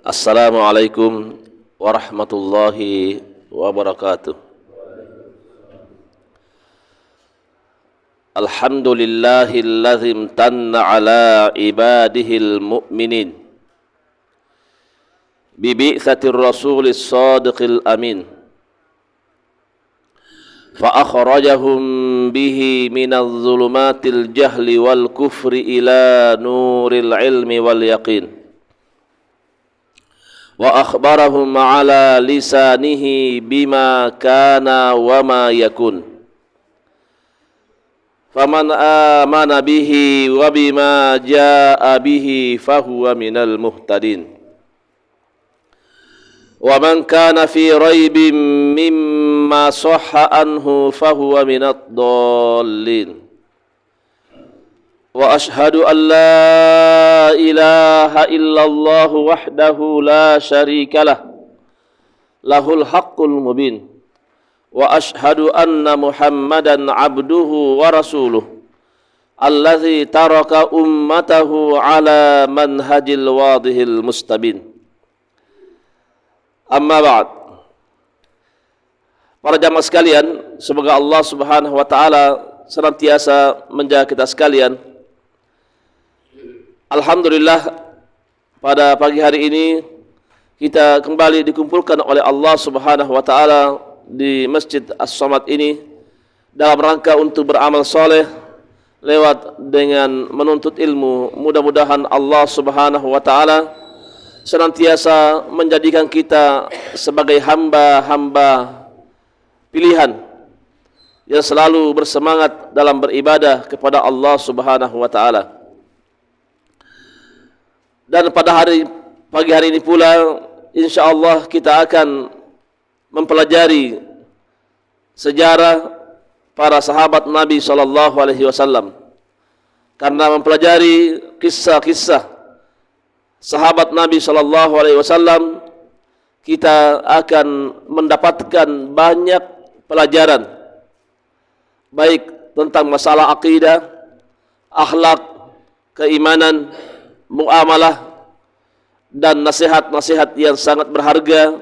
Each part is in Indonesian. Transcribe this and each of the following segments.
Assalamualaikum warahmatullahi wabarakatuh. Alhamdulillahilladzi imtanna ala ibadihil mu'minin bibi'tsatir rasulis shadiqil amin fa akhrajahum bihi minadh dhulumatil jahli wal kufri ila nuril ilmi wal yaqin wa akhbarahum ala lisanihi bima kana wa ma yakun faman amana bihi wa bima jaa bihi fahuwa minal muhtadin wa man kana fi raibin mimma sahha anhu fahuwa minad dallin wa ashhadu an la ilaha illallah wahdahu la syarika lah lahul haqqul mubin wa ashhadu anna muhammadan abduhu wa rasuluh alladzi taraka ummatahu ala manhajil wadihil mustabin. Amma ba'd. Para jamaah sekalian, semoga Allah Subhanahu wa taala senantiasa menjaga kita sekalian. Alhamdulillah, pada pagi hari ini kita kembali dikumpulkan oleh Allah Subhanahu wa taala di Masjid As-Samad ini dalam rangka untuk beramal soleh lewat dengan menuntut ilmu. Mudah-mudahan Allah Subhanahu wa taala senantiasa menjadikan kita sebagai hamba-hamba pilihan yang selalu bersemangat dalam beribadah kepada Allah Subhanahu wa taala. Dan pada pagi hari ini pula insyaallah kita akan mempelajari sejarah para sahabat Nabi sallallahu alaihi wasallam. Karena mempelajari kisah-kisah sahabat Nabi sallallahu alaihi wasallam, kita akan mendapatkan banyak pelajaran baik tentang masalah akidah, akhlak, keimanan, muamalah dan nasihat-nasihat yang sangat berharga.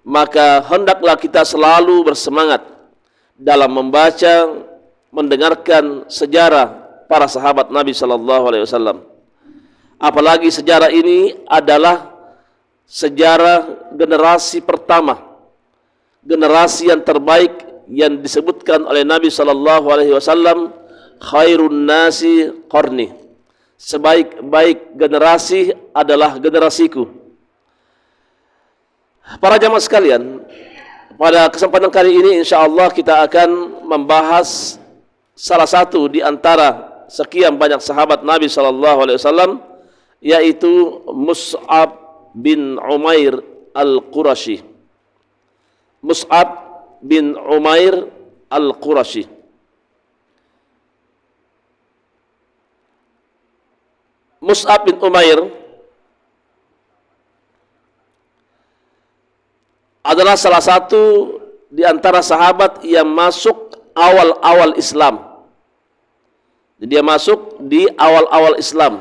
Maka hendaklah kita selalu bersemangat dalam membaca, mendengarkan sejarah para sahabat Nabi sallallahu alaihi wasallam. Apalagi sejarah ini adalah sejarah generasi pertama, generasi yang terbaik yang disebutkan oleh Nabi sallallahu alaihi wasallam, khairun nasi qarni. Sebaik-baik generasi adalah generasiku. Para jamaah sekalian, pada kesempatan kali ini insyaallah kita akan membahas salah satu di antara sekian banyak sahabat Nabi sallallahu alaihi wasallam, yaitu Mus'ab bin Umair al-Qurashi. Mus'ab bin Umair al-Qurashi. Mus'ab bin Umair adalah salah satu di antara sahabat yang masuk awal-awal Islam. Dia masuk di awal-awal Islam.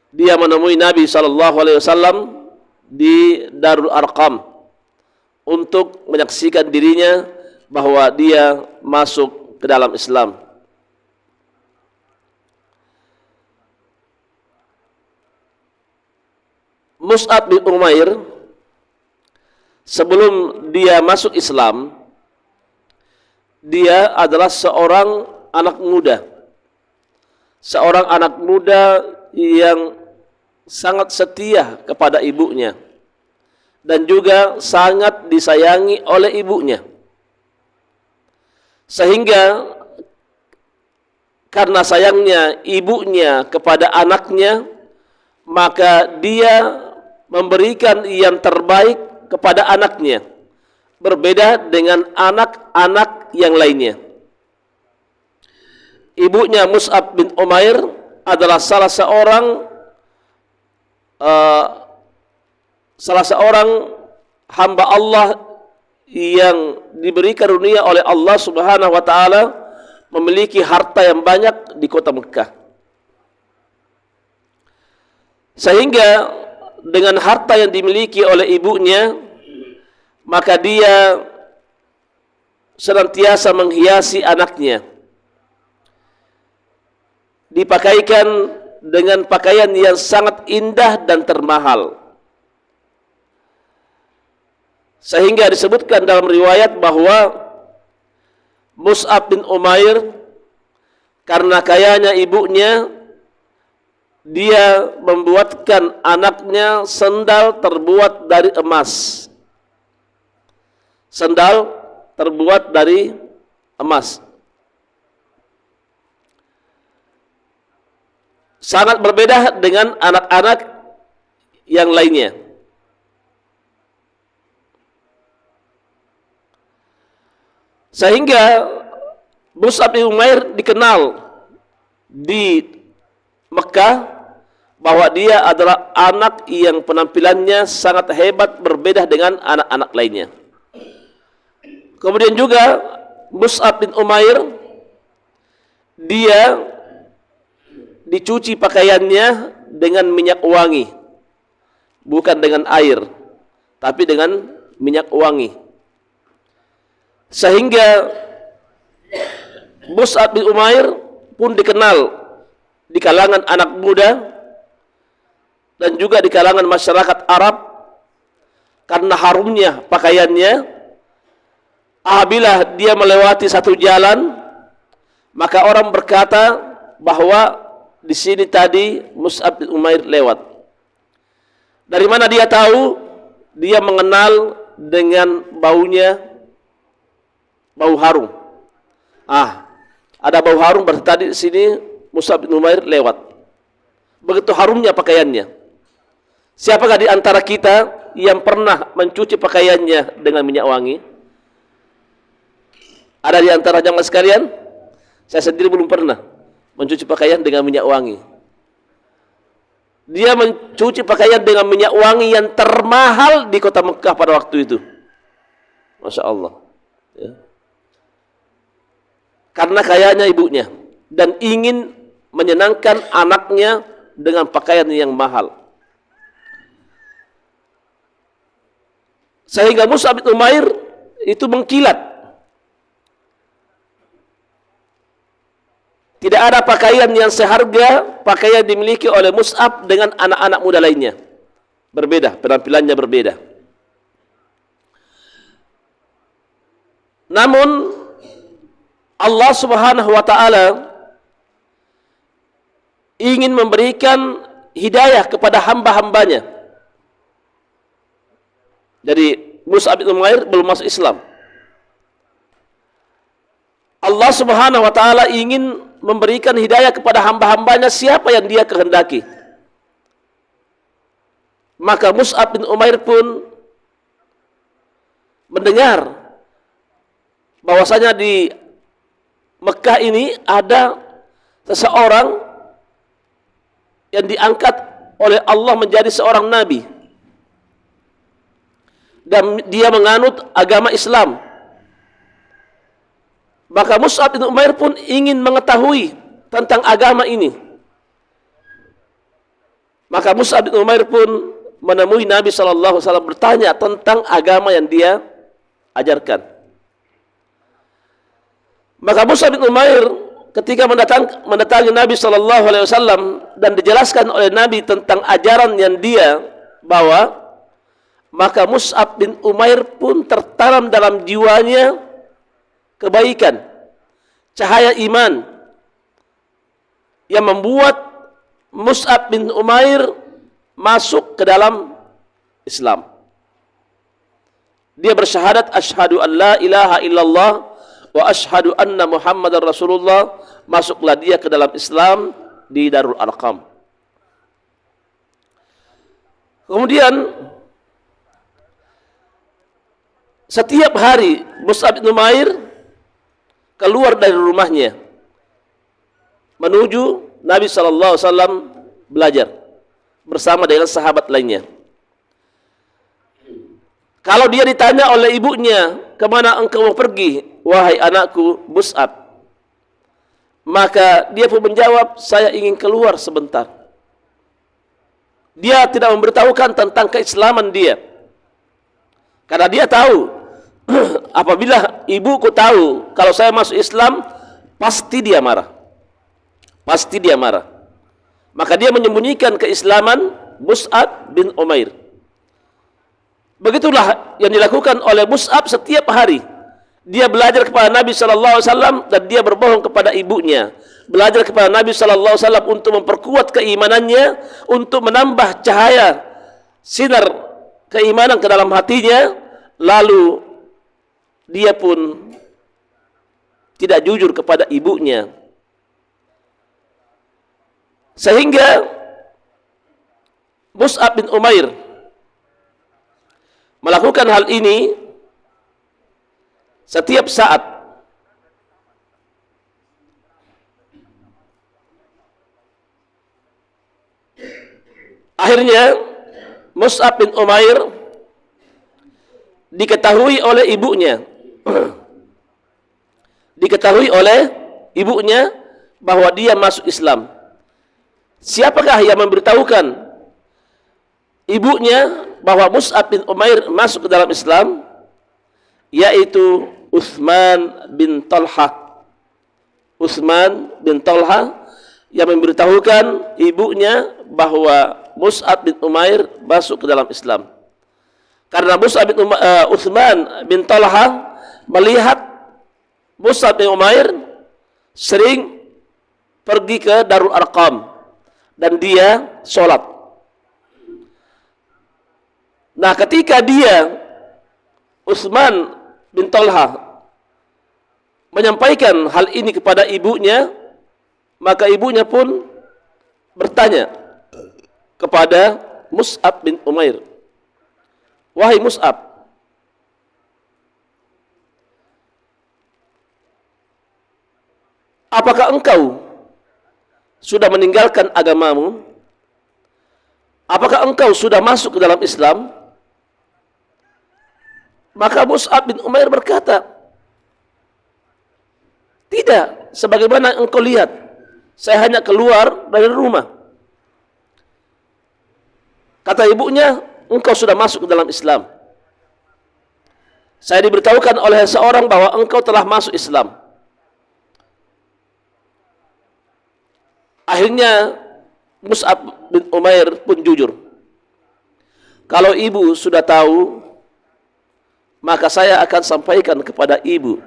Dia menemui Nabi SAW di Darul Arqam untuk menyaksikan dirinya bahwa dia masuk ke dalam Islam. Mus'ab bin Umair sebelum dia masuk Islam, dia adalah seorang anak muda. Seorang anak muda yang sangat setia kepada ibunya dan juga sangat disayangi oleh ibunya, sehingga karena sayangnya ibunya kepada anaknya, maka dia memberikan yang terbaik kepada anaknya, berbeda dengan anak-anak yang lainnya. Ibunya Mus'ab bin Umair adalah salah seorang hamba Allah yang diberi karunia oleh Allah Subhanahu wa taala memiliki harta yang banyak di kota Mekah. Sehingga dengan harta yang dimiliki oleh ibunya, maka dia senantiasa menghiasi anaknya, dipakaikan dengan pakaian yang sangat indah dan termahal, sehingga disebutkan dalam riwayat bahwa Mus'ab bin Umair karena kayanya ibunya, dia membuatkan anaknya sendal terbuat dari emas. Sendal terbuat dari emas. Sangat berbeda dengan anak-anak yang lainnya. Sehingga Mus'ab bin Umair dikenal di Mekah bahwa dia adalah anak yang penampilannya sangat hebat, berbeda dengan anak-anak lainnya. Kemudian juga Mus'ab bin Umair, dia dicuci pakaiannya dengan minyak wangi, bukan dengan air, tapi dengan minyak wangi. Sehingga Mus'ab bin Umair pun dikenal di kalangan anak muda dan juga di kalangan masyarakat Arab karena harumnya pakaiannya. Apabila dia melewati satu jalan, maka orang berkata bahwa di sini tadi Mus'ab bin Umair lewat. Dari mana dia tahu? Dia mengenal dengan baunya, bau harum. Ada bau harum, berarti tadi di sini Mus'ab bin Umair lewat. Begitu harumnya pakaiannya. Siapakah di antara kita yang pernah mencuci pakaiannya dengan minyak wangi? Ada di antara jamaah sekalian? Saya sendiri belum pernah mencuci pakaian dengan minyak wangi. Dia mencuci pakaian dengan minyak wangi yang termahal di kota Mekah pada waktu itu. Masya Allah. Ya. Karena kayanya ibunya dan ingin menyenangkan anaknya dengan pakaian yang mahal. Sehingga Mus'ab bin Umair itu mengkilat. Tidak ada pakaian yang seharga pakaian dimiliki oleh Mus'ab dengan anak-anak muda lainnya. Berbeda, penampilannya berbeda. Namun Allah Subhanahu wa taala ingin memberikan hidayah kepada hamba-hambanya. Jadi Mus'ab bin Umair belum masuk Islam. Allah Subhanahu wa taala ingin memberikan hidayah kepada hamba-hambanya siapa yang dia kehendaki. Maka Mus'ab bin Umair pun mendengar bahwasanya di Mekah ini ada seseorang yang diangkat oleh Allah menjadi seorang nabi dan dia menganut agama Islam. Maka Mus'ab bin Umair pun ingin mengetahui tentang agama ini. Maka Mus'ab bin Umair pun menemui Nabi SAW bertanya tentang agama yang dia ajarkan. Maka Mus'ab bin Umair ketika mendatangi Nabi SAW dan dijelaskan oleh Nabi tentang ajaran yang dia bawa, maka Mus'ab bin Umair pun tertanam dalam jiwanya kebaikan, cahaya iman yang membuat Mus'ab bin Umair masuk ke dalam Islam. Dia bersyahadat asyhadu an la ilaha illallah wa asyhadu anna Muhammadar Rasulullah. Masuklah dia ke dalam Islam di Darul Arqam. Kemudian setiap hari Mus'ab bin Umair keluar dari rumahnya menuju Nabi SAW belajar bersama dengan sahabat lainnya. Kalau dia ditanya oleh ibunya, kemana engkau mau pergi, wahai anakku Mus'ab? Maka dia pun menjawab, saya ingin keluar sebentar. Dia tidak memberitahukan tentang keislaman dia. Karena dia tahu, apabila ibuku tahu kalau saya masuk Islam, pasti dia marah. Pasti dia marah. Maka dia menyembunyikan keislaman Mus'ab bin Umair. Begitulah yang dilakukan oleh Mus'ab setiap hari. Dia belajar kepada Nabi SAW dan dia berbohong kepada ibunya. Belajar kepada Nabi SAW untuk memperkuat keimanannya, untuk menambah cahaya sinar keimanan ke dalam hatinya. Lalu dia pun tidak jujur kepada ibunya, sehingga Mus'ab bin Umair melakukan hal ini setiap saat. Akhirnya Mus'ab bin Umair diketahui oleh ibunya bahwa dia masuk Islam. Siapakah yang memberitahukan ibunya bahwa Mus'ab bin Umair masuk ke dalam Islam? Yaitu Utsman bin Talha. Utsman bin Talha yang memberitahukan ibunya bahwa Mus'ab bin Umair masuk ke dalam Islam. Karena Utsman bin Talha melihat Mus'ab bin Umair sering pergi ke Darul Arqam dan dia sholat. Nah, ketika Utsman bin Talha menyampaikan hal ini kepada ibunya, maka ibunya pun bertanya kepada Mus'ab bin Umair, "Wahai Mus'ab, apakah engkau sudah meninggalkan agamamu? Apakah engkau sudah masuk ke dalam Islam?" Maka Mus'ab bin Umair berkata, "Tidak, sebagaimana engkau lihat, saya hanya keluar dari rumah." Kata ibunya, "Engkau sudah masuk ke dalam Islam. Saya diberitahukan oleh seorang bahwa engkau telah masuk Islam." Akhirnya Mus'ab bin Umair pun jujur, "Kalau ibu sudah tahu, maka saya akan sampaikan kepada ibu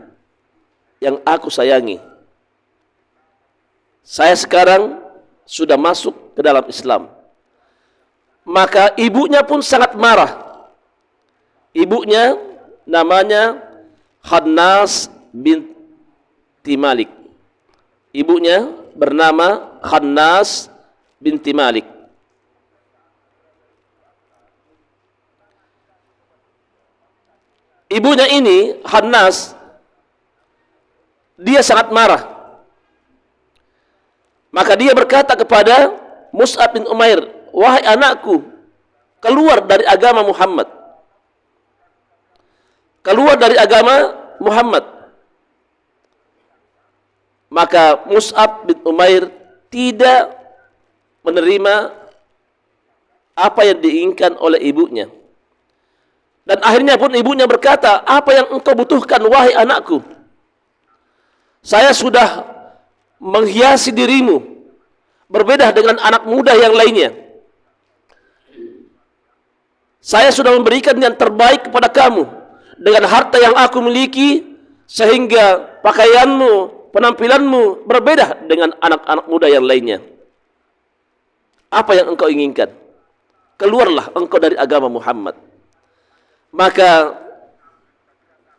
yang aku sayangi. Saya sekarang sudah masuk ke dalam Islam." Maka ibunya pun sangat marah. Ibunya namanya Khannas binti Malik. Ibunya bernama Khannas binti Malik. Ibunya ini, Khannas, dia sangat marah. Maka dia berkata kepada Mus'ab bin Umair, "Wahai anakku, keluar dari agama Muhammad. Keluar dari agama Muhammad." Maka Mus'ab bin Umair tidak menerima apa yang diinginkan oleh ibunya. Dan akhirnya pun ibunya berkata, "Apa yang engkau butuhkan, wahai anakku? Saya sudah menghiasi dirimu, berbeda dengan anak muda yang lainnya. Saya sudah memberikan yang terbaik kepada kamu dengan harta yang aku miliki, sehingga pakaianmu, penampilanmu berbeda dengan anak-anak muda yang lainnya. Apa yang engkau inginkan? Keluarlah engkau dari agama Muhammad." Maka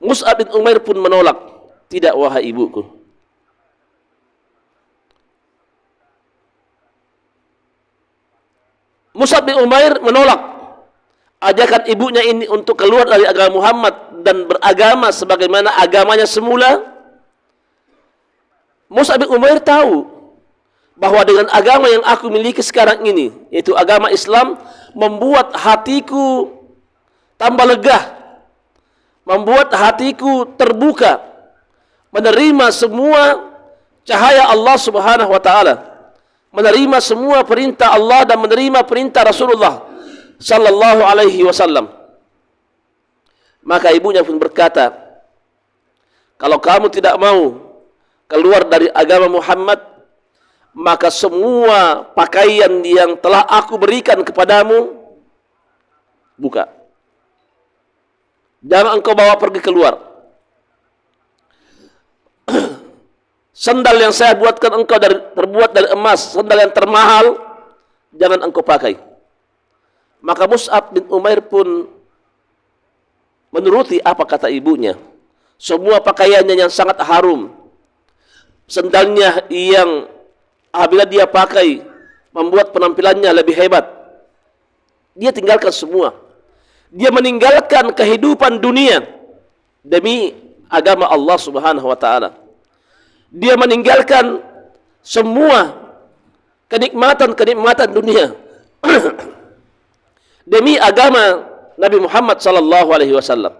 Mus'ab bin Umair pun menolak, "Tidak, wahai ibuku." Mus'ab bin Umair menolak ajakan ibunya ini untuk keluar dari agama Muhammad dan beragama sebagaimana agamanya semula. Mus'ab bin Umair tahu bahwa dengan agama yang aku miliki sekarang ini, yaitu agama Islam, membuat hatiku tambah lega, membuat hatiku terbuka, menerima semua cahaya Allah Subhanahu wa taala, menerima semua perintah Allah dan menerima perintah Rasulullah sallallahu alaihi wasallam. Maka ibunya pun berkata, kalau kamu tidak mau keluar dari agama Muhammad, maka semua pakaian yang telah aku berikan kepadamu buka. Jangan engkau bawa pergi keluar. Sandal yang saya buatkan engkau terbuat dari emas, sandal yang termahal, jangan engkau pakai. Maka Mus'ab bin Umair pun menuruti apa kata ibunya. Semua pakaiannya yang sangat harum, sandalnya yang apabila dia pakai membuat penampilannya lebih hebat, dia tinggalkan semua. Dia meninggalkan kehidupan dunia demi agama Allah Subhanahu wa taala. Dia meninggalkan semua kenikmatan dunia demi agama Nabi Muhammad sallallahu alaihi wasallam.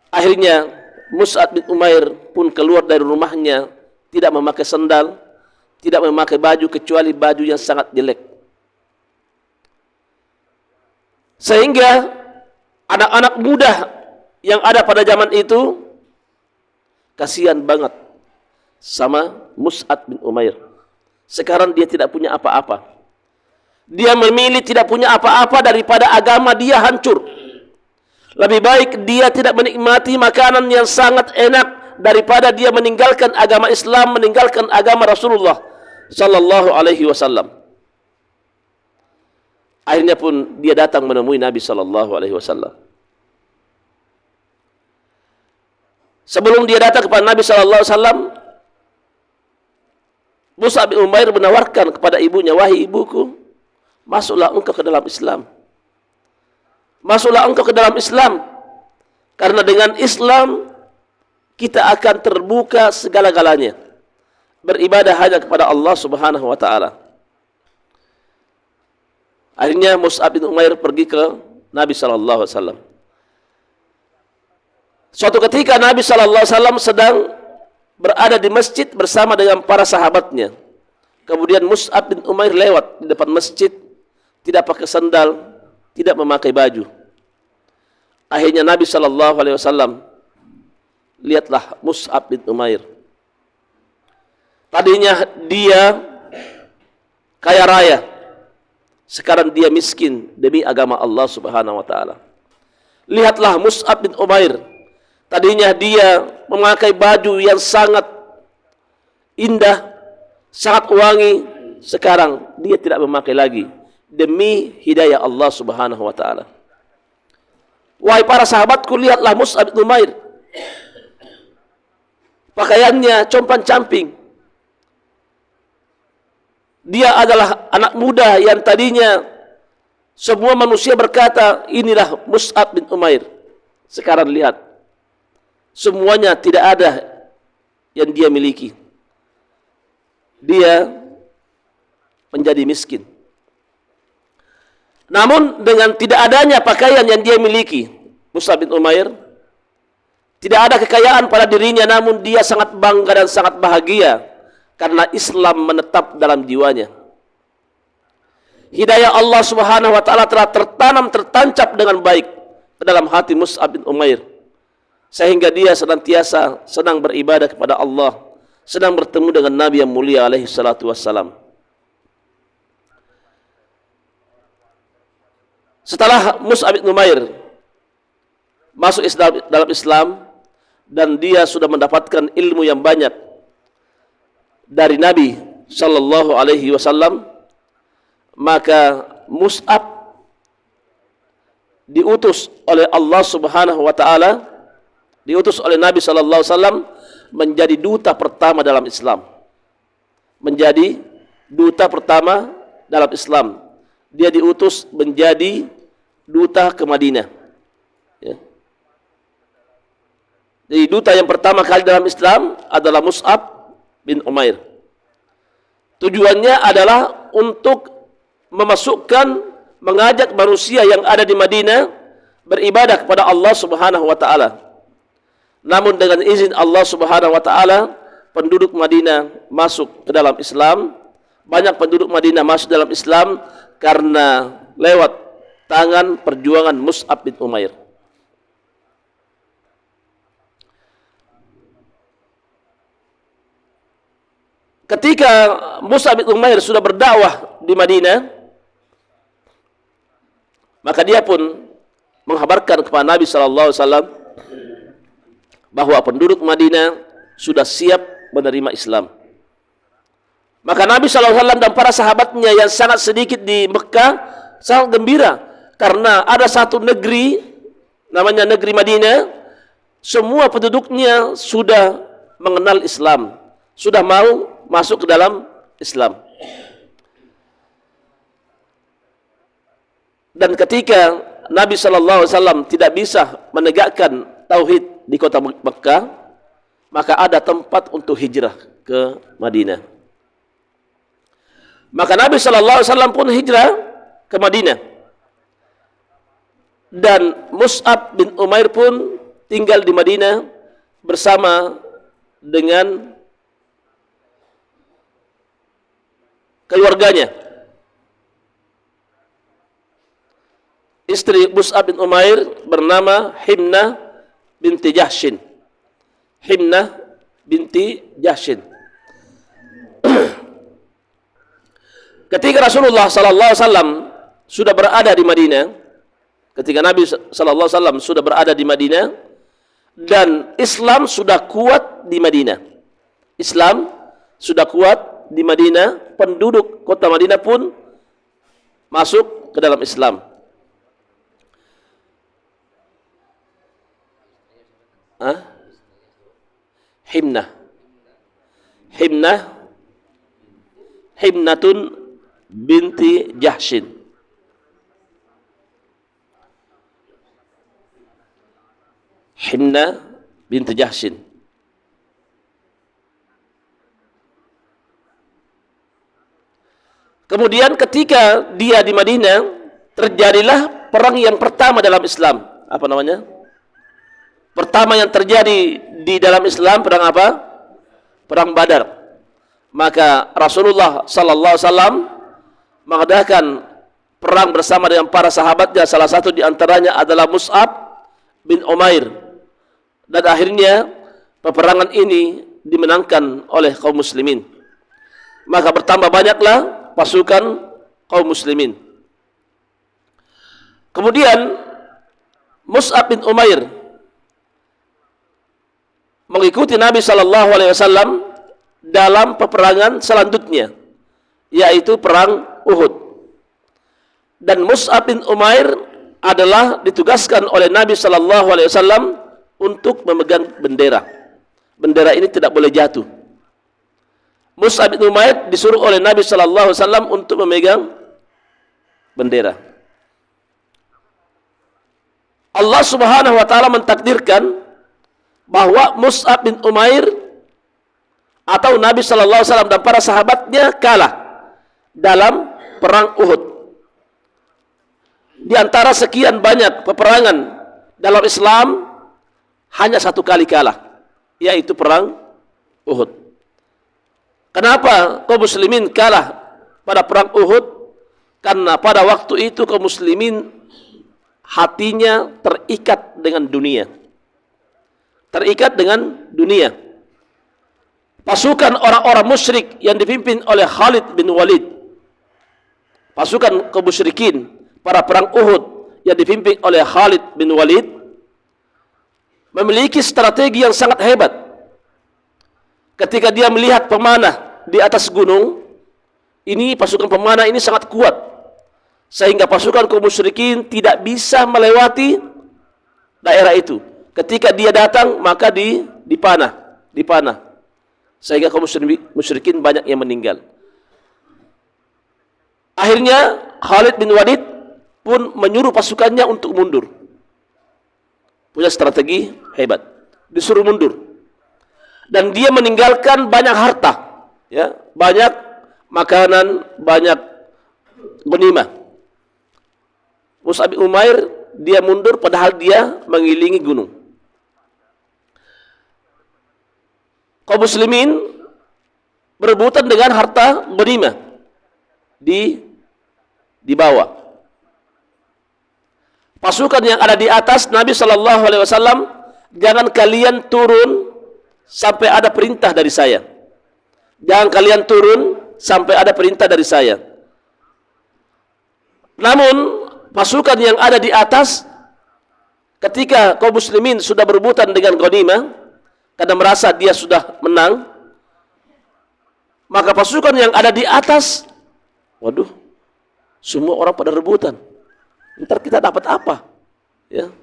Akhirnya Mus'ab bin Umair pun keluar dari rumahnya tidak memakai sandal, tidak memakai baju kecuali baju yang sangat jelek. Sehingga anak-anak muda yang ada pada zaman itu kasihan banget sama Mus'ab bin Umair. Sekarang dia tidak punya apa-apa. Dia memilih tidak punya apa-apa daripada agama dia hancur. Lebih baik dia tidak menikmati makanan yang sangat enak daripada dia meninggalkan agama Islam, meninggalkan agama Rasulullah sallallahu alaihi wasallam. Akhirnya pun dia datang menemui Nabi sallallahu alaihi wasallam. Sebelum dia datang kepada Nabi sallallahu alaihi wasallam, Mus'ab bin Umair menawarkan kepada ibunya, wahai ibuku, masuklah engkau ke dalam Islam. Masuklah engkau ke dalam Islam. Karena dengan Islam kita akan terbuka segala-galanya. Beribadah hanya kepada Allah Subhanahu wa taala. Akhirnya Mus'ab bin Umair pergi ke Nabi sallallahu alaihi wasallam. Suatu ketika Nabi sallallahu alaihi wasallam sedang berada di masjid bersama dengan para sahabatnya. Kemudian Mus'ab bin Umair lewat di depan masjid, tidak pakai sandal, tidak memakai baju. Akhirnya Nabi sallallahu alaihi wasallam, lihatlah Mus'ab bin Umair. Tadinya dia kaya raya, sekarang dia miskin demi agama Allah Subhanahu wa taala. Lihatlah Mus'ab bin Umair. Tadinya dia memakai baju yang sangat indah, sangat wangi. Sekarang dia tidak memakai lagi demi hidayah Allah Subhanahu wa taala. Wahai para sahabatku, lihatlah Mus'ab bin Umair. Pakaiannya compang-camping. Dia adalah anak muda yang tadinya semua manusia berkata, inilah Mus'ab bin Umair. Sekarang lihat, semuanya tidak ada yang dia miliki. Dia menjadi miskin. Namun dengan tidak adanya pakaian yang dia miliki, Mus'ab bin Umair, tidak ada kekayaan pada dirinya, namun dia sangat bangga dan sangat bahagia karena Islam menetap dalam jiwanya. Hidayah Allah Subhanahu wa taala telah tertancap dengan baik ke dalam hati Mus'ab bin Umair. Sehingga dia senantiasa senang beribadah kepada Allah, senang bertemu dengan Nabi yang mulia alaihi salatu wassalam. Setelah Mus'ab bin Umair masuk dalam Islam dan dia sudah mendapatkan ilmu yang banyak dari Nabi sallallahu alaihi wasallam, maka Mus'ab diutus oleh Allah Subhanahu wa taala, diutus oleh Nabi sallallahu alaihi wasallam menjadi duta pertama dalam Islam. Menjadi duta pertama dalam Islam. Dia diutus menjadi duta ke Madinah. Ya. Jadi duta yang pertama kali dalam Islam adalah Mus'ab bin Umair. Tujuannya adalah untuk mengajak manusia yang ada di Madinah beribadah kepada Allah Subhanahu wa taala. Namun dengan izin Allah Subhanahu wa taala, penduduk Madinah masuk ke dalam Islam banyak penduduk Madinah masuk dalam Islam karena lewat tangan perjuangan Mus'ab bin Umair. Ketika Mus'ab bin Umair sudah berdakwah di Madinah, maka dia pun menghabarkan kepada Nabi SAW bahwa penduduk Madinah sudah siap menerima Islam. Maka Nabi SAW dan para sahabatnya yang sangat sedikit di Mekah sangat gembira karena ada satu negeri namanya negeri Madinah, semua penduduknya sudah mengenal Islam, sudah mau masuk ke dalam Islam. Dan ketika Nabi SAW tidak bisa menegakkan tauhid di kota Mekah, maka ada tempat untuk hijrah ke Madinah. Maka Nabi SAW pun hijrah ke Madinah. Dan Mus'ab bin Umair pun tinggal di Madinah bersama dengan keluarganya. Istri Mus'ab bin Umair bernama Himnah binti Jahshin. Himnah binti Jahshin. Ketika Rasulullah SAW sudah berada di Madinah, ketika Nabi SAW sudah berada di Madinah dan Islam sudah kuat di Madinah, Islam sudah kuat di Madinah, penduduk kota Madinah pun masuk ke dalam Islam. Himnah, Himnatun binti Jahshin. Himnah binti Jahshin. Kemudian ketika dia di Madinah, terjadilah perang yang pertama dalam Islam. Apa namanya? Pertama yang terjadi di dalam Islam, perang apa? Perang Badar. Maka Rasulullah SAW mengadakan perang bersama dengan para sahabatnya, salah satu di antaranya adalah Mus'ab bin Umair. Dan akhirnya peperangan ini dimenangkan oleh kaum muslimin. Maka bertambah banyaklah pasukan kaum muslimin. Kemudian Mus'ab bin Umair mengikuti Nabi SAW dalam peperangan selanjutnya, yaitu perang Uhud. Dan Mus'ab bin Umair adalah ditugaskan oleh Nabi SAW untuk memegang bendera. Bendera ini tidak boleh jatuh. Mus'ab bin Umair disuruh oleh Nabi SAW untuk memegang bendera. Allah Subhanahu wa taala mentakdirkan bahwa Mus'ab bin Umair atau Nabi SAW dan para sahabatnya kalah dalam perang Uhud. Di antara sekian banyak peperangan dalam Islam, hanya satu kali kalah, yaitu perang Uhud. Kenapa kaum muslimin kalah pada perang Uhud? Karena pada waktu itu kaum muslimin hatinya terikat dengan dunia. Terikat dengan dunia. Pasukan orang-orang musyrik yang dipimpin oleh Khalid bin Walid, pasukan kaum musyrikin para perang Uhud yang dipimpin oleh Khalid bin Walid, memiliki strategi yang sangat hebat. Ketika dia melihat pemanah di atas gunung, ini pasukan pemanah ini sangat kuat, sehingga pasukan kaum musyrikin tidak bisa melewati daerah itu. Ketika dia datang, maka dipanah. Sehingga kaum musyrikin banyak yang meninggal. Akhirnya Khalid bin Walid pun menyuruh pasukannya untuk mundur. Punya strategi hebat. Disuruh mundur. Dan dia meninggalkan banyak harta, ya, banyak makanan, banyak ghanimah. Mus'ab bin Umair dia mundur padahal dia mengelilingi gunung. Kaum muslimin berebutan dengan harta ghanimah. di bawah. Pasukan yang ada di atas, Nabi SAW, jangan kalian turun sampai ada perintah dari saya. Jangan kalian turun sampai ada perintah dari saya. Namun pasukan yang ada di atas, ketika kaum muslimin sudah berebutan dengan ghanimah karena merasa dia sudah menang, maka pasukan yang ada di atas, waduh, semua orang pada rebutan. Ntar kita dapat apa? Ya.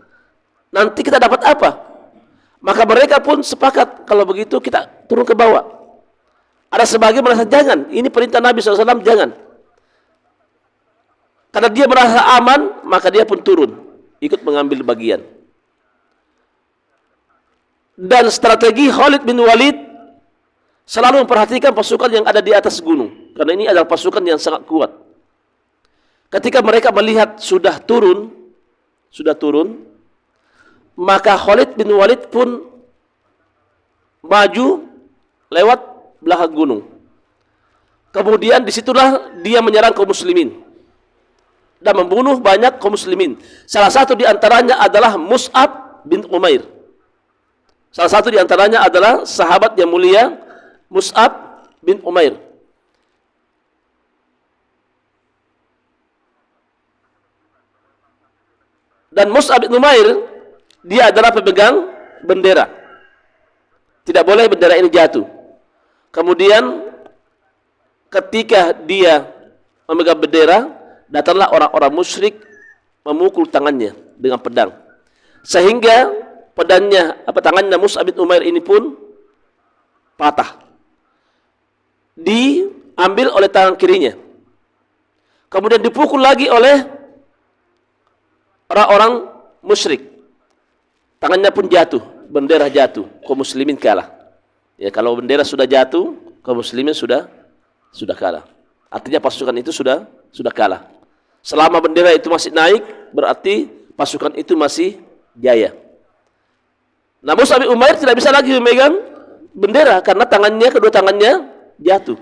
Nanti kita dapat apa? Maka mereka pun sepakat, kalau begitu kita turun ke bawah. Ada sebagian merasa jangan, ini perintah Nabi SAW, jangan. Karena dia merasa aman, maka dia pun turun, ikut mengambil bagian. Dan strategi Khalid bin Walid selalu memperhatikan pasukan yang ada di atas gunung, karena ini adalah pasukan yang sangat kuat. Ketika mereka melihat sudah turun, maka Khalid bin Walid pun maju lewat belakang gunung. Kemudian disitulah dia menyerang kaum muslimin dan membunuh banyak kaum muslimin. Salah satu di antaranya adalah Mus'ab bin Umair. Salah satu di antaranya adalah sahabat yang mulia Mus'ab bin Umair. Dan Mus'ab bin Umair, dia adalah pemegang bendera. Tidak boleh bendera ini jatuh. Kemudian ketika dia memegang bendera, datanglah orang-orang musyrik memukul tangannya dengan pedang. Sehingga tangannya Mus'ab bin Umair ini pun patah. Diambil oleh tangan kirinya. Kemudian dipukul lagi oleh orang-orang musyrik. Tangannya pun jatuh, bendera jatuh, kaum muslimin kalah. Ya, kalau bendera sudah jatuh, kaum muslimin sudah kalah. Artinya pasukan itu sudah kalah. Selama bendera itu masih naik, berarti pasukan itu masih jaya. Nah, Mus'ab bin Umair tidak bisa lagi memegang bendera karena kedua tangannya jatuh.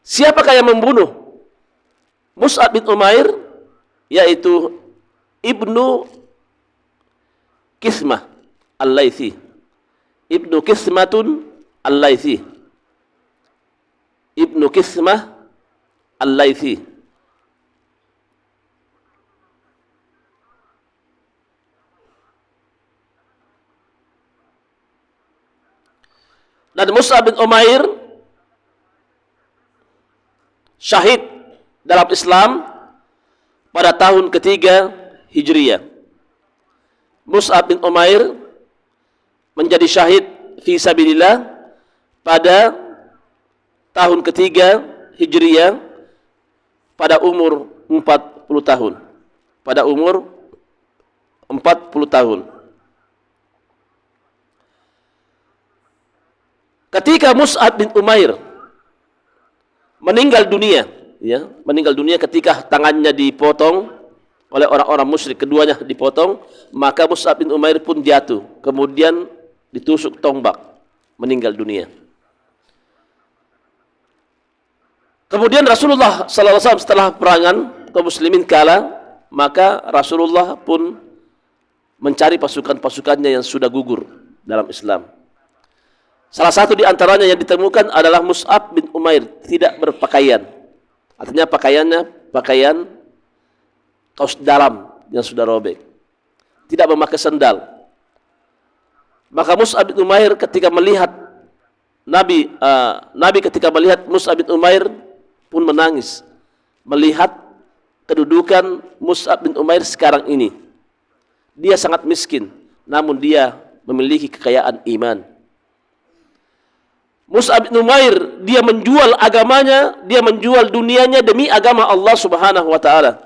Siapakah yang membunuh Mus'ab bin Umair? Yaitu Ibnu Kismah Al-Laythi. Ibnu Kismatun Al-Laythi. Ibnu Kismah Al-Laythi. Dan Mus'ab bin Umair syahid dalam Islam pada tahun ketiga Hijriyah. Mus'ab bin Umair menjadi syahid fi sabilillah pada tahun ketiga Hijriyah pada umur 40 tahun. Pada umur 40 tahun. Ketika Mus'ab bin Umair meninggal dunia, meninggal dunia ketika tangannya dipotong oleh orang-orang musyrik, keduanya dipotong, maka Mus'ab bin Umair pun jatuh, kemudian ditusuk tombak, meninggal dunia. Kemudian Rasulullah SAW setelah perangan kaum muslimin kalah, maka Rasulullah pun mencari pasukan-pasukannya yang sudah gugur dalam Islam. Salah satu di antaranya yang ditemukan adalah Mus'ab bin Umair, tidak berpakaian. Artinya pakaian kaos dalam yang sudah robek, tidak memakai sendal. Maka Mus'ab bin Umair ketika melihat Nabi ketika melihat Mus'ab bin Umair pun menangis, melihat kedudukan Mus'ab bin Umair sekarang ini. Dia sangat miskin, namun dia memiliki kekayaan iman. Mus'ab bin Umair, dia menjual agamanya, dia menjual dunianya demi agama Allah Subhanahu wa taala.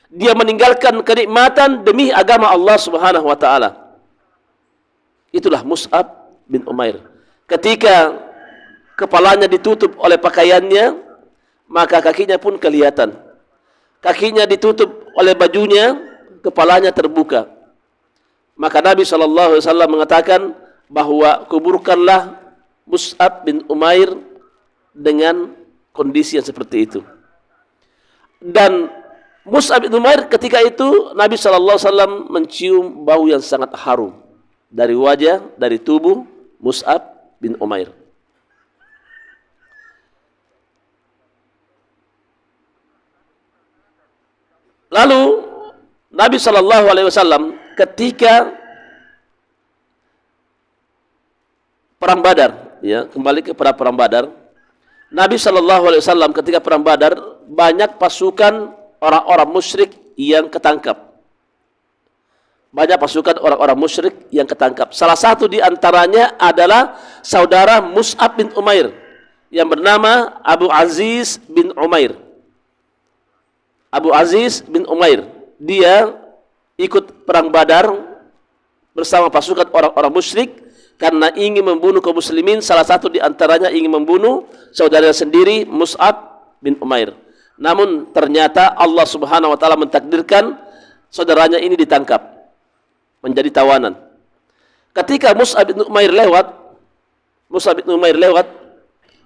Dia meninggalkan kenikmatan demi agama Allah Subhanahu wa taala. Itulah Mus'ab bin Umair. Ketika kepalanya ditutup oleh pakaiannya, maka kakinya pun kelihatan. Kakinya ditutup oleh bajunya, kepalanya terbuka. Maka Nabi SAW mengatakan bahwa kuburkanlah Mus'ab bin Umair dengan kondisi yang seperti itu. Dan Mus'ab bin Umair ketika itu Nabi SAW mencium bau yang sangat harum dari wajah, dari tubuh Mus'ab bin Umair. Lalu Nabi SAW ketika perang Badar, ya, kembali kepada perang Badar, Nabi SAW ketika perang Badar banyak pasukan orang-orang musyrik yang ketangkap. Banyak pasukan orang-orang musyrik yang ketangkap. Salah satu di antaranya adalah saudara Mus'ab bin Umair yang bernama Abu Aziz bin Umair. Abu Aziz bin Umair, dia ikut perang Badar bersama pasukan orang-orang musyrik karena ingin membunuh kaum muslimin. Salah satu di antaranya ingin membunuh saudara sendiri Mus'ab bin Umair. Namun ternyata Allah Subhanahu wa taala mentakdirkan saudaranya ini ditangkap menjadi tawanan. Ketika Mus'ab bin Umair lewat,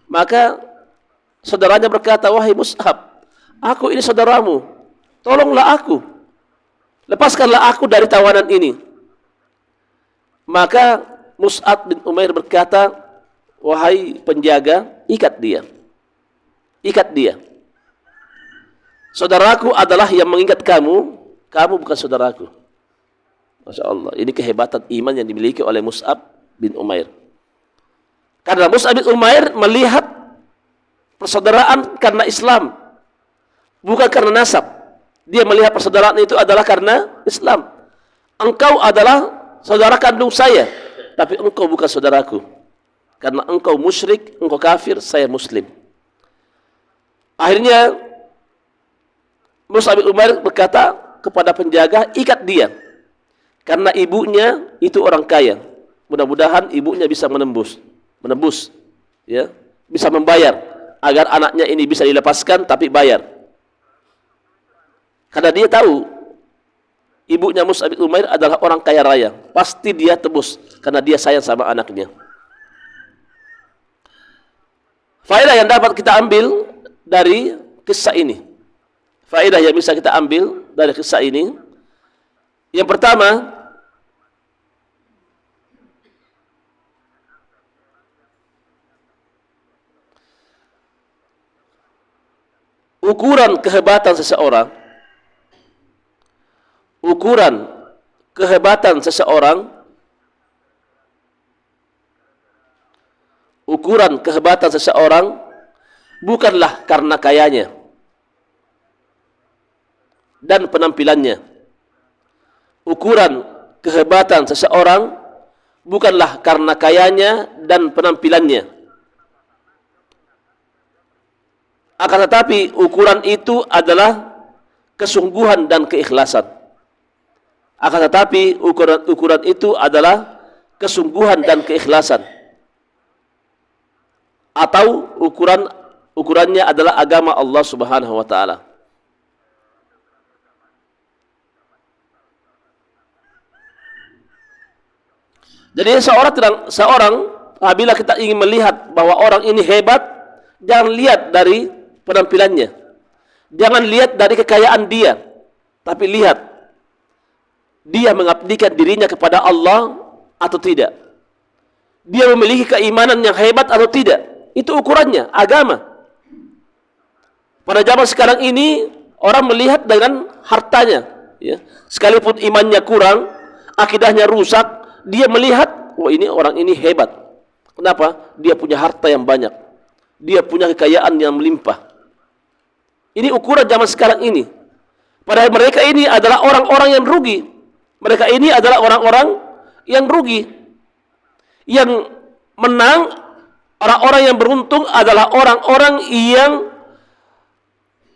maka saudaranya berkata, "Wahai Mus'ab, aku ini saudaramu, tolonglah aku, lepaskanlah aku dari tawanan ini." Maka Mus'ab bin Umair berkata, "Wahai penjaga, ikat dia. Ikat dia. Saudaraku adalah yang mengikat kamu, kamu bukan saudaraku." Masya Allah, ini kehebatan iman yang dimiliki oleh Mus'ab bin Umair. Karena Mus'ab bin Umair melihat persaudaraan karena Islam, bukan karena nasab. Dia melihat persaudaraan itu adalah karena Islam. Engkau adalah saudara kandung saya, tapi engkau bukan saudaraku. Karena engkau musyrik, engkau kafir, saya muslim. Akhirnya Mus'ab bin Umair berkata kepada penjaga, ikat dia. Karena ibunya itu orang kaya. Mudah-mudahan ibunya bisa menembus, ya, bisa membayar agar anaknya ini bisa dilepaskan, tapi bayar. Karena dia tahu ibunya Mus'ab bin Umair adalah orang kaya raya, pasti dia tebus karena dia sayang sama anaknya. Faedah yang dapat kita ambil dari kisah ini, faedah yang bisa kita ambil dari kisah ini, yang pertama, ukuran kehebatan seseorang, bukanlah karena kayanya dan penampilannya. Ukuran kehebatan seseorang bukanlah karena kayanya dan penampilannya. Akan tetapi ukuran itu adalah kesungguhan dan keikhlasan. Ukuran itu adalah kesungguhan dan keikhlasan. Atau ukurannya adalah agama Allah Subhanahu wa taala. Jadi seorang apabila kita ingin melihat bahwa orang ini hebat, jangan lihat dari penampilannya, jangan lihat dari kekayaan dia, tapi lihat dia mengabdikan dirinya kepada Allah atau tidak. Dia memiliki keimanan yang hebat atau tidak. Itu ukurannya, agama. Pada zaman sekarang ini orang melihat dengan hartanya, ya. Sekalipun imannya kurang, akidahnya rusak, dia melihat, wah, ini orang ini hebat. Kenapa? Dia punya harta yang banyak, dia punya kekayaan yang melimpah. Ini ukuran zaman sekarang ini. Padahal mereka ini adalah orang-orang yang rugi. Mereka ini adalah orang-orang yang rugi. Yang menang, orang-orang yang beruntung adalah orang-orang yang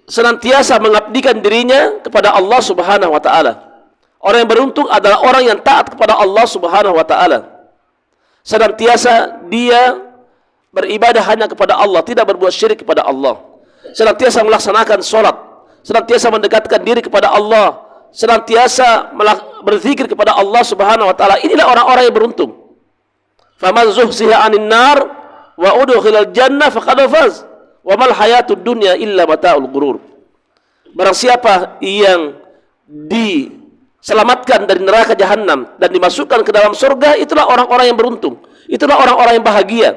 senantiasa mengabdikan dirinya kepada Allah Subhanahu wa taala. Orang yang beruntung adalah orang yang taat kepada Allah Subhanahu wa taala. Senantiasa dia beribadah hanya kepada Allah, tidak berbuat syirik kepada Allah. Senantiasa melaksanakan sholat, senantiasa mendekatkan diri kepada Allah, senantiasa berzikir kepada Allah Subhanahu wa taala. Inilah orang-orang yang beruntung. Faman zuhziha 'anil nar wa udkhilal jannah faqad faz Wa mal hayatud dunya illa mata'ul ghurur. Barang siapa yang diselamatkan dari neraka jahanam dan dimasukkan ke dalam surga, itulah orang-orang yang beruntung. Itulah orang-orang yang bahagia.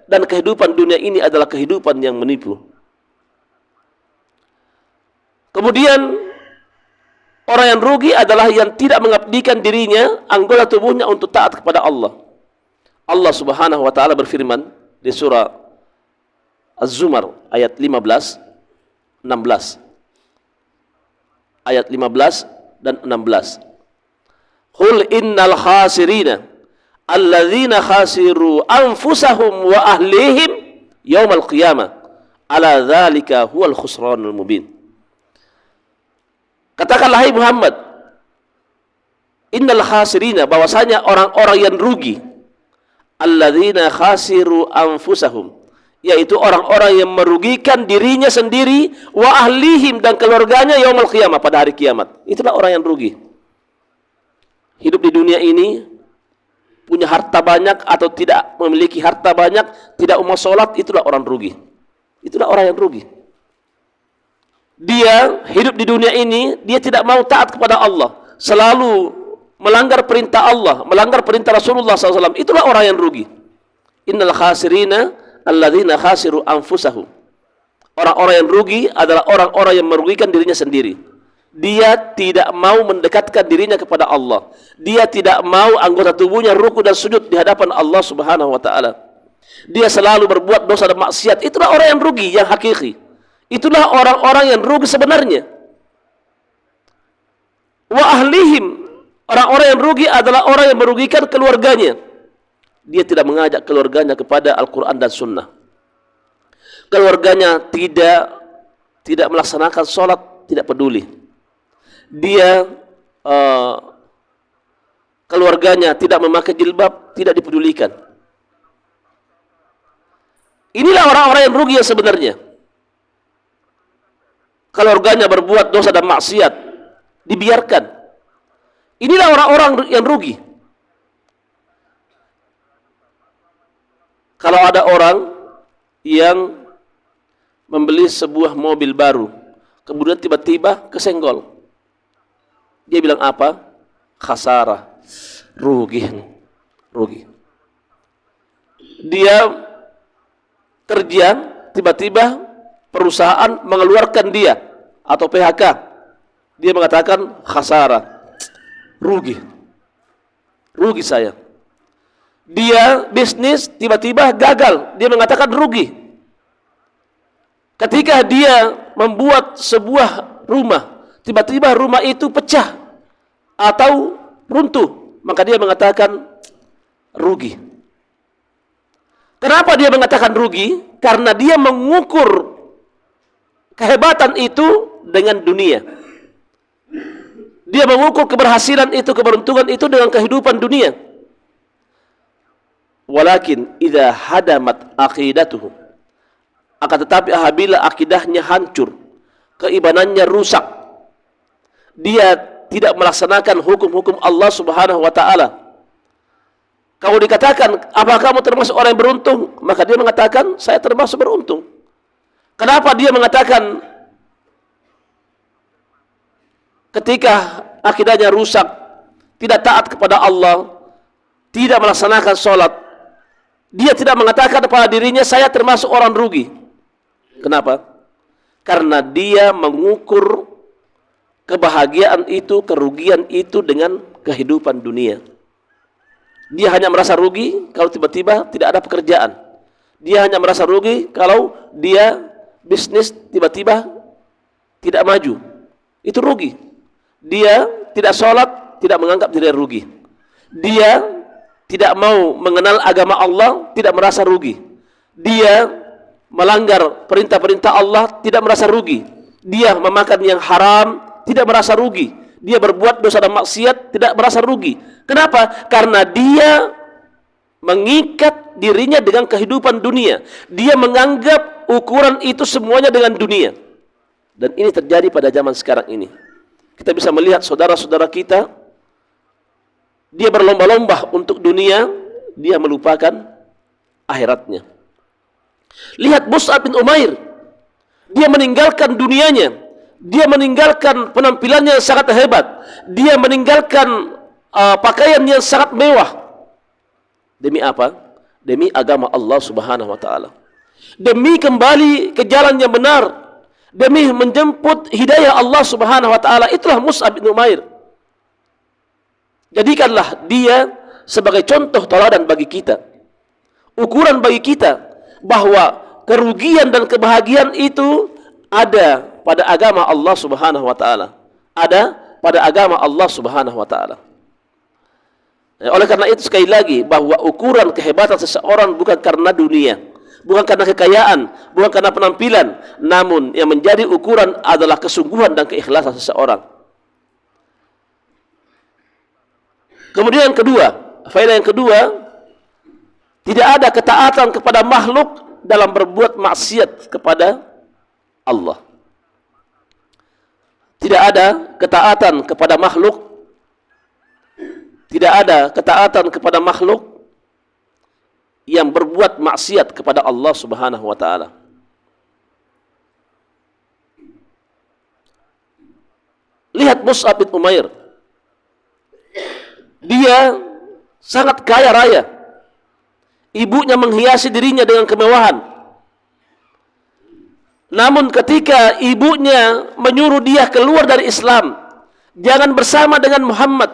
Dan kehidupan dunia ini adalah kehidupan yang menipu. Kemudian orang yang rugi adalah yang tidak mengabdikan dirinya, anggota tubuhnya untuk taat kepada Allah. Allah Subhanahu wa taala berfirman di surah Az-Zumar ayat 15, 16. Ayat 15 dan 16. Qul innal khasirina alladzina khasiru anfusahum wa ahlihim yaumal qiyamah ala dzalika huwal khusranul mubin. Katakanlah hai Muhammad, innal khasirina, bahwasanya orang-orang yang rugi, alladzina khasiru anfusahum, yaitu orang-orang yang merugikan dirinya sendiri, wa ahlihim, dan keluarganya yaumul qiyamah, pada hari kiamat. Itulah orang yang rugi. Hidup di dunia ini, punya harta banyak atau tidak memiliki harta banyak, tidak mau sholat, itulah orang rugi. Itulah orang yang rugi. Dia hidup di dunia ini, dia tidak mau taat kepada Allah, selalu melanggar perintah Allah, melanggar perintah Rasulullah SAW. Itulah orang yang rugi. Innal khasirina alladzina khasiru anfusahum. Orang-orang yang rugi adalah orang-orang yang merugikan dirinya sendiri. Dia tidak mau mendekatkan dirinya kepada Allah. Dia tidak mau anggota tubuhnya ruku dan sujud di hadapan Allah Subhanahu wa taala. Dia selalu berbuat dosa dan maksiat. Itulah orang yang rugi yang hakiki. Itulah orang-orang yang rugi sebenarnya. Wa ahlihim, orang-orang yang rugi adalah orang yang merugikan keluarganya. Dia tidak mengajak keluarganya kepada Al-Quran dan Sunnah. Keluarganya tidak melaksanakan sholat, tidak peduli. Dia keluarganya tidak memakai jilbab, tidak dipedulikan. Inilah orang-orang yang rugi yang sebenarnya. Keluarganya berbuat dosa dan maksiat, dibiarkan. Inilah orang-orang yang rugi. Kalau ada orang yang membeli sebuah mobil baru, kemudian tiba-tiba kesenggol, dia bilang apa? Khasarah, rugi, rugi. Dia kerja, tiba-tiba perusahaan mengeluarkan dia atau PHK, dia mengatakan khasarah, rugi, rugi saya. Dia bisnis tiba-tiba gagal, dia mengatakan rugi. Ketika dia membuat sebuah rumah, tiba-tiba rumah itu pecah atau runtuh, maka dia mengatakan rugi. Kenapa dia mengatakan rugi? Karena dia mengukur kehebatan itu dengan dunia. Dia mengukur keberhasilan itu, keberuntungan itu dengan kehidupan dunia. Walakin idza hadamat aqidatuhu, akan tetapi apabila akidahnya hancur, keimanannya rusak, dia tidak melaksanakan hukum-hukum Allah Subhanahu wa taala. Kalau dikatakan, apakah kamu termasuk orang yang beruntung? Maka dia mengatakan, saya termasuk beruntung. Kenapa dia mengatakan ketika akidahnya rusak, tidak taat kepada Allah, tidak melaksanakan sholat, dia tidak mengatakan pada dirinya, saya termasuk orang rugi. Kenapa? Karena dia mengukur kebahagiaan itu, kerugian itu dengan kehidupan dunia. Dia hanya merasa rugi kalau tiba-tiba tidak ada pekerjaan. Dia hanya merasa rugi kalau dia bisnis tiba-tiba tidak maju. Itu rugi. Dia tidak sholat, tidak menganggap diri rugi. Dia tidak mau mengenal agama Allah, tidak merasa rugi. Dia melanggar perintah-perintah Allah, tidak merasa rugi. Dia memakan yang haram, tidak merasa rugi. Dia berbuat dosa dan maksiat, tidak merasa rugi. Kenapa? Karena dia mengikat dirinya dengan kehidupan dunia. Dia menganggap ukuran itu semuanya dengan dunia. Dan ini terjadi pada zaman sekarang ini. Kita bisa melihat saudara-saudara kita, dia berlomba-lomba untuk dunia, dia melupakan akhiratnya. Lihat Mus'ab bin Umair, Dia meninggalkan dunianya, dia meninggalkan penampilannya yang sangat hebat, dia meninggalkan pakaian yang sangat mewah. Demi apa? Demi agama Allah Subhanahu wa taala. Demi kembali ke jalan yang benar, demi menjemput hidayah Allah Subhanahu wa taala. Itulah Mus'ab bin Umair. Jadikanlah dia sebagai contoh teladan bagi kita, ukuran bagi kita, bahwa kerugian dan kebahagiaan itu ada pada agama Allah Subhanahu wa taala. Ada pada agama Allah Subhanahu wa taala. Oleh karena itu sekali lagi, bahwa ukuran kehebatan seseorang bukan karena dunia, bukan karena kekayaan, bukan karena penampilan, namun yang menjadi ukuran adalah kesungguhan dan keikhlasan seseorang. Kemudian yang kedua, faedah yang kedua, tidak ada ketaatan kepada makhluk dalam berbuat maksiat kepada Allah. Tidak ada ketaatan kepada makhluk, tidak ada ketaatan kepada makhluk yang berbuat maksiat kepada Allah Subhanahu wa taala. Lihat Mus'ab bin Umair. Dia sangat kaya raya. Ibunya menghiasi dirinya dengan kemewahan. Namun ketika ibunya menyuruh dia keluar dari Islam, jangan bersama dengan Muhammad,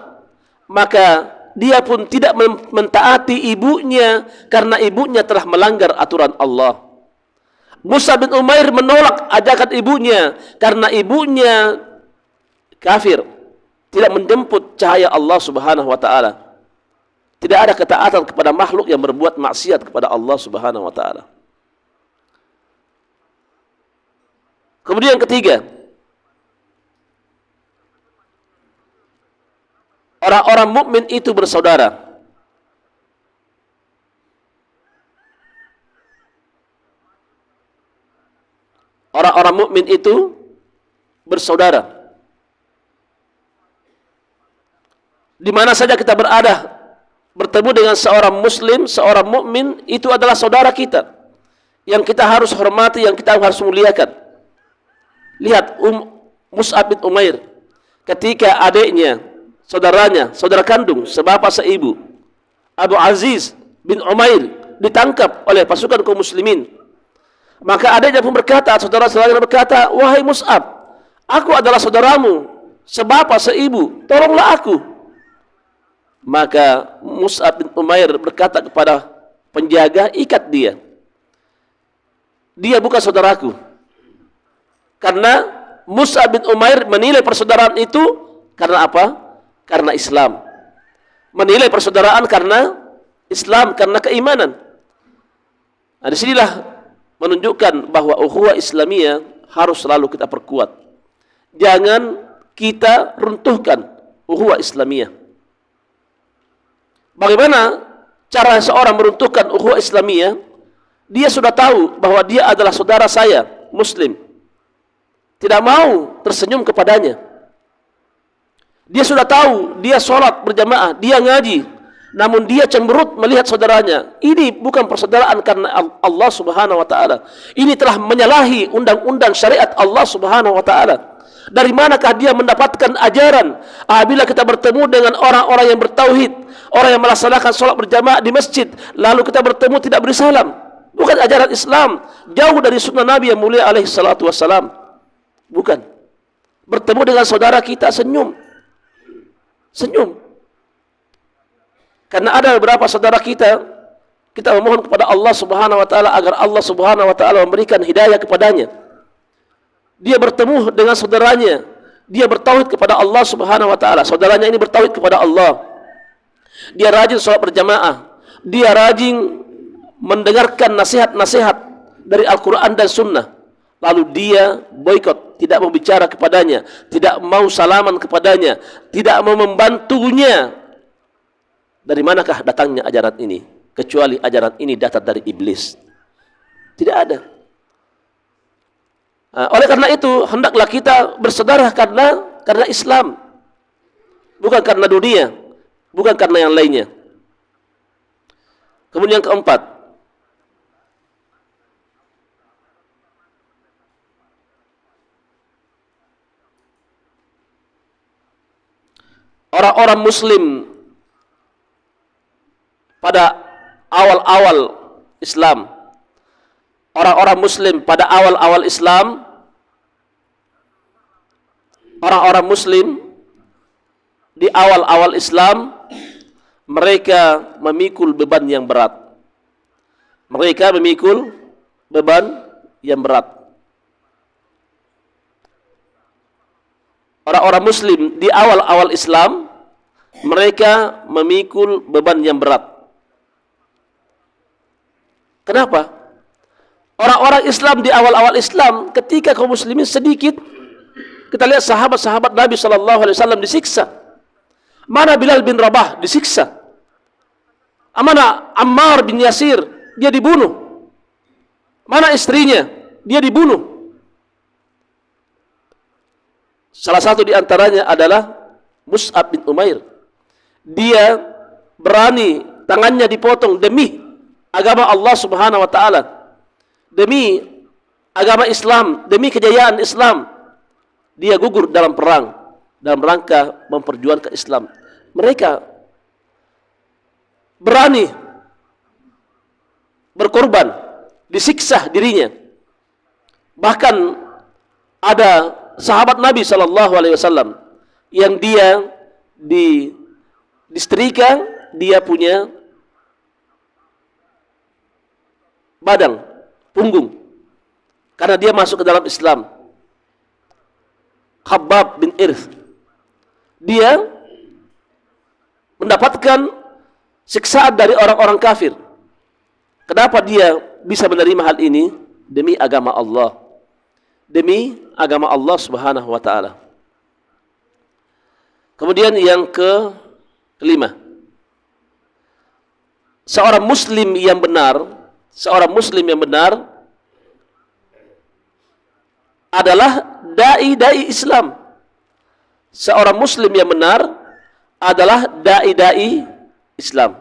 maka dia pun tidak mentaati ibunya karena ibunya telah melanggar aturan Allah. Mus'ab bin Umair menolak ajakan ibunya karena ibunya kafir, tidak menjemput cahaya Allah Subhanahu wa taala. Tidak ada ketaatan kepada makhluk yang berbuat maksiat kepada Allah Subhanahu wa taala. Kemudian yang ketiga, orang-orang mukmin itu bersaudara. Orang-orang mukmin itu bersaudara. Di mana saja kita berada, bertemu dengan seorang muslim, seorang mukmin, itu adalah saudara kita yang kita harus hormati, yang kita harus muliakan. Lihat Mus'ab bin Umair, ketika adiknya, saudaranya, saudara kandung, sebapa seibu, Abu Aziz bin Umair ditangkap oleh pasukan kaum muslimin, maka adiknya pun berkata, saudara-saudaranya berkata, wahai Mus'ab, aku adalah saudaramu, sebapa seibu, tolonglah aku. Maka Mus'ab bin Umair berkata kepada penjaga, ikat dia. Dia bukan saudaraku. Karena Mus'ab bin Umair menilai persaudaraan itu karena apa? Karena Islam. Menilai persaudaraan karena Islam, karena keimanan. Nah, disinilah menunjukkan bahwa ukhuwah Islamiyah harus selalu kita perkuat. Jangan kita runtuhkan ukhuwah Islamiyah. Bagaimana cara seorang meruntuhkan ukhuwah Islamiyah? Dia sudah tahu bahwa dia adalah saudara saya, muslim. Tidak mau tersenyum kepadanya. Dia sudah tahu, dia sholat berjamaah, dia ngaji, namun dia cemberut melihat saudaranya. Ini bukan persaudaraan karena Allah Subhanahu wa taala. Ini telah menyalahi undang-undang syariat Allah Subhanahu wa taala. Dari manakah dia mendapatkan ajaran apabila kita bertemu dengan orang-orang yang bertauhid, orang yang melaksanakan sholat berjamaah di masjid, lalu kita bertemu tidak beri salam? Bukan ajaran Islam, jauh dari sunnah Nabi yang mulia alaihi salatu wassalam. Bukan. Bertemu dengan saudara kita, senyum. Senyum. Karena ada beberapa saudara kita memohon kepada Allah Subhanahu wa taala agar Allah Subhanahu wa taala memberikan hidayah kepadanya. Dia bertemu dengan saudaranya, dia bertauhid kepada Allah Subhanahu wa taala. Saudaranya ini bertauhid kepada Allah. Dia rajin sholat berjamaah, dia rajin mendengarkan nasihat-nasihat dari Al-Quran dan Sunnah. Lalu dia boikot, tidak mau bicara kepadanya, tidak mau salaman kepadanya, tidak mau membantunya. Dari manakah datangnya ajaran ini? Kecuali ajaran ini datang dari iblis. Tidak ada. Oleh karena itu, hendaklah kita bersaudara karena Islam, bukan karena dunia, bukan karena yang lainnya. Kemudian yang keempat, orang-orang muslim pada awal-awal Islam, orang-orang muslim pada awal-awal Islam, orang-orang muslim di awal-awal Islam, mereka memikul beban yang berat. Mereka memikul beban yang berat. Orang-orang muslim di awal-awal Islam, mereka memikul beban yang berat. Kenapa? Orang-orang Islam di awal-awal Islam, ketika kaum muslimin sedikit, kita lihat sahabat-sahabat Nabi SAW disiksa. Mana Bilal bin Rabah disiksa. Mana Ammar bin Yasir, dia dibunuh. Mana istrinya, dia dibunuh. Salah satu di antaranya adalah Mus'ab bin Umair. Dia berani tangannya dipotong demi agama Allah Subhanahu wa taala, demi agama Islam, demi kejayaan Islam. Dia gugur dalam perang dalam rangka memperjuangkan Islam. Mereka berani berkorban, disiksa dirinya. Bahkan ada sahabat Nabi SAW yang dia disetrika, dia punya badang, punggung, karena dia masuk ke dalam Islam. Khabbab bin Irth, dia mendapatkan siksaan dari orang-orang kafir. Kenapa dia bisa menerima hal ini? Demi agama Allah, demi agama Allah Subhanahu wa taala. Kemudian yang kelima, seorang muslim yang benar adalah dai-dai Islam. Seorang muslim yang benar adalah dai-dai Islam.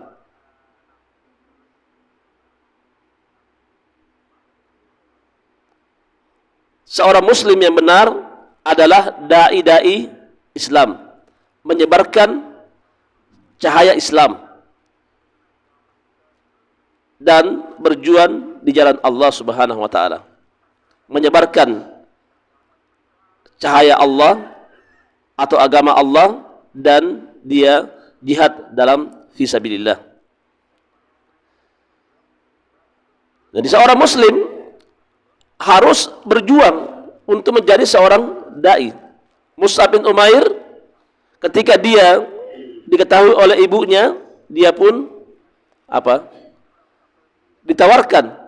Seorang muslim yang benar adalah dai-dai Islam, menyebarkan cahaya Islam dan berjuang di jalan Allah Subhanahu wa taala. Menyebarkan cahaya Allah atau agama Allah, dan dia jihad dalam fisabilillah. Jadi seorang muslim harus berjuang untuk menjadi seorang dai. Mus'ab bin Umair, ketika dia diketahui oleh ibunya, dia pun ditawarkan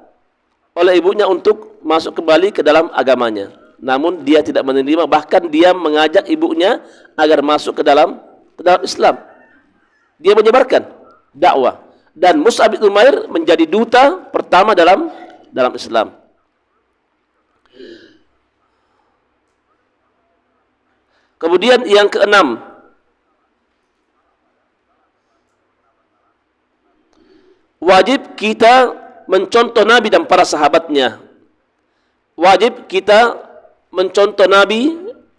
oleh ibunya untuk masuk kembali ke dalam agamanya. Namun dia tidak menerima, bahkan dia mengajak ibunya agar masuk ke dalam Islam. Dia menyebarkan dakwah, dan Mus'ab bin Umair menjadi duta pertama dalam Islam. Kemudian yang keenam, wajib kita mencontoh Nabi dan para sahabatnya. Wajib kita mencontoh Nabi